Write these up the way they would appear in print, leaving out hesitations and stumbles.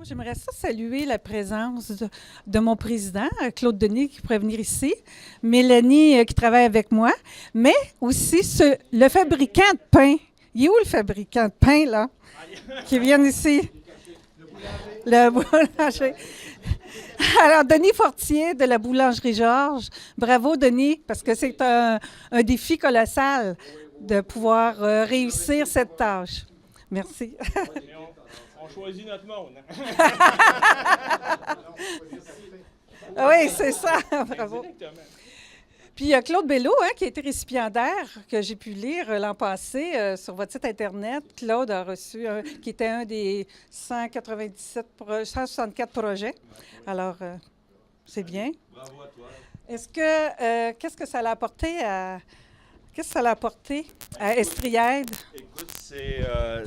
J'aimerais ça saluer la présence de mon président, Claude Denis, qui pourrait venir ici, Mélanie, qui travaille avec moi, mais aussi le fabricant de pain. Il est où le fabricant de pain, là? Qui vient ici. Le boulanger. Alors, Denis Fortier de la boulangerie Georges. Bravo, Denis, parce que c'est un défi colossal de pouvoir réussir cette tâche. Merci. On choisit notre monde. Oui, c'est ça. Bravo. Exactement. Puis il y a Claude Bello, qui a été récipiendaire, que j'ai pu lire l'an passé sur votre site Internet. Claude a reçu, qui était un des 164 projets. Alors, c'est bien. Bravo à toi. Qu'est-ce que ça l'a apporté à Estriède? Écoute,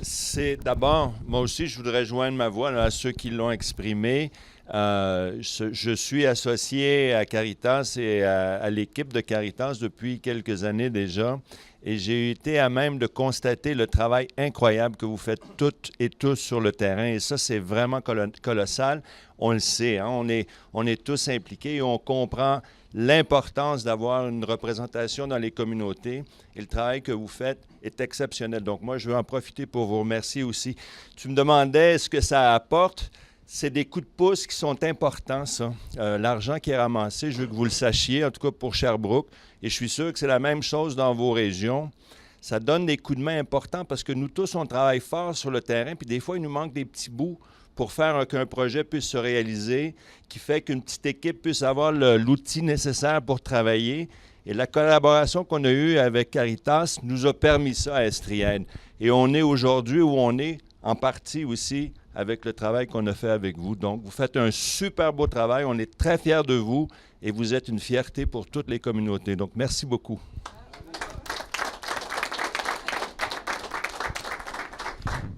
c'est d'abord, moi aussi, je voudrais joindre ma voix là, à ceux qui l'ont exprimé. Je suis associé à Caritas et à l'équipe de Caritas depuis quelques années déjà. Et j'ai été à même de constater le travail incroyable que vous faites toutes et tous sur le terrain. Et ça, c'est vraiment colossal. On le sait, hein? On est tous impliqués et on comprend l'importance d'avoir une représentation dans les communautés. Et le travail que vous faites est exceptionnel. Donc moi, je veux en profiter pour vous remercier aussi. Tu me demandais ce que ça apporte. C'est des coups de pouce qui sont importants, ça. L'argent qui est ramassé, je veux que vous le sachiez, en tout cas pour Sherbrooke. Et je suis sûr que c'est la même chose dans vos régions. Ça donne des coups de main importants parce que nous tous, on travaille fort sur le terrain. Puis des fois, il nous manque des petits bouts pour faire qu'un projet puisse se réaliser, qui fait qu'une petite équipe puisse avoir l'outil nécessaire pour travailler. Et la collaboration qu'on a eue avec Caritas nous a permis ça à Estriède. Et on est aujourd'hui où on est, en partie aussi, avec le travail qu'on a fait avec vous. Donc, vous faites un super beau travail. On est très fiers de vous et vous êtes une fierté pour toutes les communautés. Donc, merci beaucoup.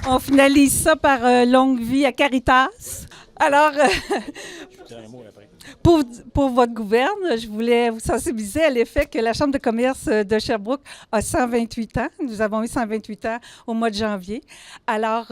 On finalise ça par longue vie à Caritas. Alors, pour votre gouverne, je voulais vous sensibiliser à l'effet que la Chambre de commerce de Sherbrooke a 128 ans. Nous avons eu 128 ans au mois de janvier. Alors,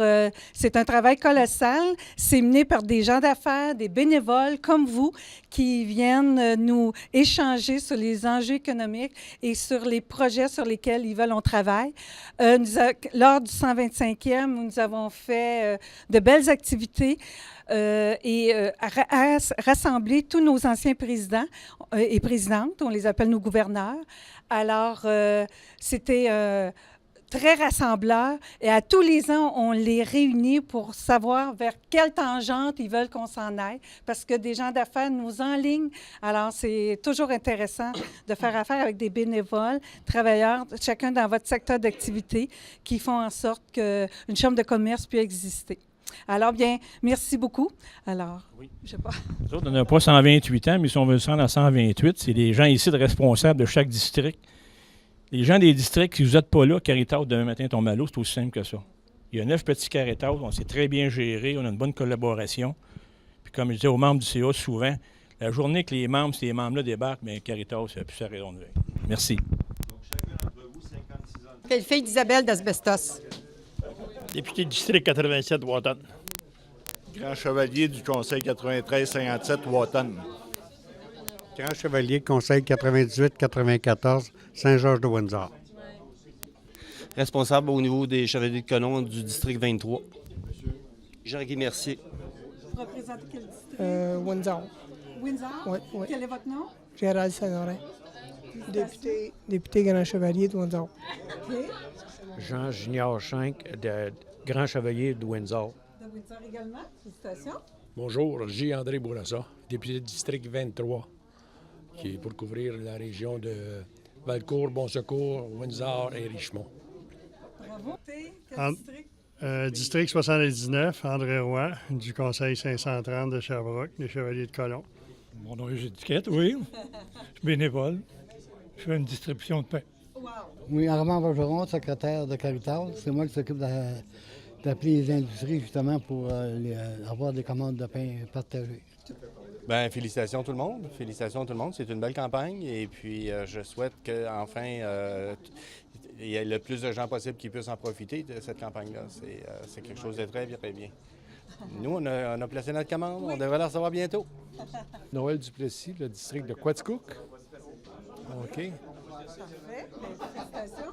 c'est un travail colossal. C'est mené par des gens d'affaires, des bénévoles comme vous, qui viennent nous échanger sur les enjeux économiques et sur les projets sur lesquels ils veulent on travaille. Lors du 125e, nous avons fait de belles activités. Rassembler tous nos anciens présidents et présidentes, on les appelle nos gouverneurs. Alors, c'était très rassembleur et à tous les ans, on les réunit pour savoir vers quelle tangente ils veulent qu'on s'en aille parce que des gens d'affaires nous enlignent. Alors, c'est toujours intéressant de faire affaire avec des bénévoles, travailleurs, chacun dans votre secteur d'activité qui font en sorte qu'une chambre de commerce puisse exister. Alors, bien, merci beaucoup. Alors, oui. Je sais pas. Nous autres, on n'a pas 128 ans, mais si on veut le rendre à 128, c'est les gens ici de responsables de chaque district. Les gens des districts, si vous n'êtes pas là, Caritas, demain matin, tombe à l'eau, c'est aussi simple que ça. Il y a 9 petits Caritas, on s'est très bien géré, on a une bonne collaboration. Puis comme je disais aux membres du CA souvent, la journée que les membres-là débarquent, bien, Caritas, c'est plus sa raison de vivre. Merci. Donc, chacun d'entre vous, 56 ans. Belle-fille d'Isabelle d'Asbestos. Député du district 87, Wotton. Grand chevalier du conseil 93-57, Wotton. Grand chevalier du conseil 98-94, Saint-Georges-de-Windsor. Responsable au niveau des chevaliers de colon du district 23. Jean-Guy Mercier. Vous représentez quel district? Windsor. Windsor? Oui, oui. Quel est votre nom? Gérald Saint-Laurent. Député grand chevalier de Windsor. OK. Jean Junior Schenck, de Grand Chevalier de Windsor. De Windsor également. Félicitations. Bonjour, J. André Bourassa, député du district 23, qui est pour couvrir la région de Valcourt, Bon-Secours, Windsor et Richmond. Bravo. Quel district? District 79, André Roy, du conseil 530 de Sherbrooke, des Chevaliers de Colomb. Mon nom est étiquette, oui. Je suis bénévole. Je fais une distribution de pain. Wow. Oui, Armand Bergeron, secrétaire de Caritas. C'est moi qui s'occupe d'appeler les industries justement pour avoir des commandes de pain partagées. Bien, félicitations tout le monde. Félicitations tout le monde. C'est une belle campagne et puis je souhaite qu'enfin il y ait le plus de gens possible qui puissent en profiter de cette campagne-là. C'est quelque chose de très bien, très bien. Nous, on a placé notre commande. On devrait la recevoir bientôt. Noël Duplessis, le district de Quaticook. OK. Parfait. Félicitations.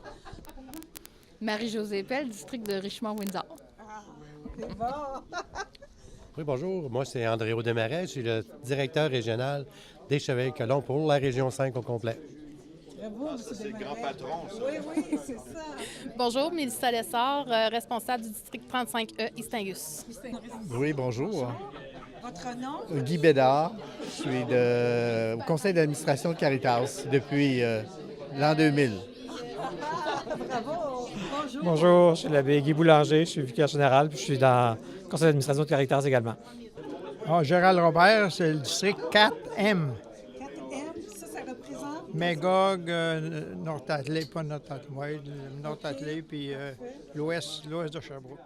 Marie-Josée Pell, district de Richmond-Windsor. C'est bon. Oui, bonjour. Moi, c'est André Desmarais. Je suis le directeur régional des Chevaliers-Colomb pour la région 5 au complet. Bravo, Ça, c'est le grand patron, ça. Oui, c'est ça. Bonjour, Mélissa Lessard, responsable du district 35E East Angus. Oui, bonjour. Votre nom? Guy Bédard. Je suis au conseil d'administration de Caritas depuis l'an 2000. Bravo. Bonjour. Bonjour, je suis l'abbé Guy Boulanger, je suis vicaire général, puis je suis dans le conseil d'administration de Caritas également. Gérald Robert, c'est le district 4M. 4M, ça représente? Magog, Nord-Athlée, pas Nord-Athlée, Nord-Athlée, puis l'ouest de Sherbrooke.